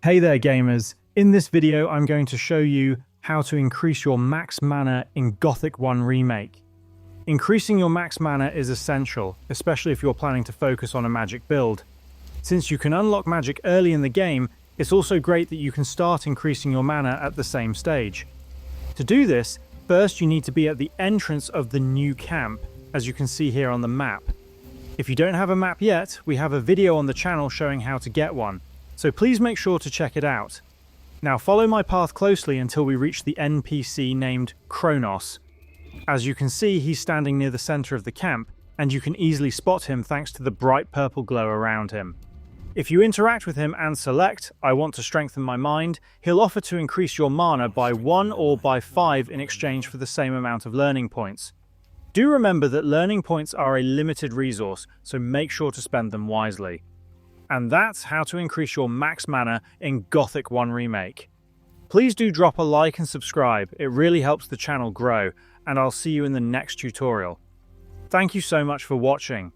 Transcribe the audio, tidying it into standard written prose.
Hey there gamers, in this video I'm going to show you how to increase your max mana in Gothic 1 Remake. Increasing your max mana is essential, especially if you're planning to focus on a magic build. Since you can unlock magic early in the game, it's also great that you can start increasing your mana at the same stage. To do this, first you need to be at the entrance of the new camp, as you can see here on the map. If you don't have a map yet, we have a video on the channel showing how to get one, so please make sure to check it out. Now follow my path closely until we reach the NPC named Kronos. As you can see, he's standing near the center of the camp, and you can easily spot him thanks to the bright purple glow around him. If you interact with him and select, I want to strengthen my mind, he'll offer to increase your mana by 1 or by 5 in exchange for the same amount of learning points. Do remember that learning points are a limited resource, so make sure to spend them wisely. And that's how to increase your max mana in Gothic 1 Remake. Please do drop a like and subscribe, it really helps the channel grow, and I'll see you in the next tutorial. Thank you so much for watching.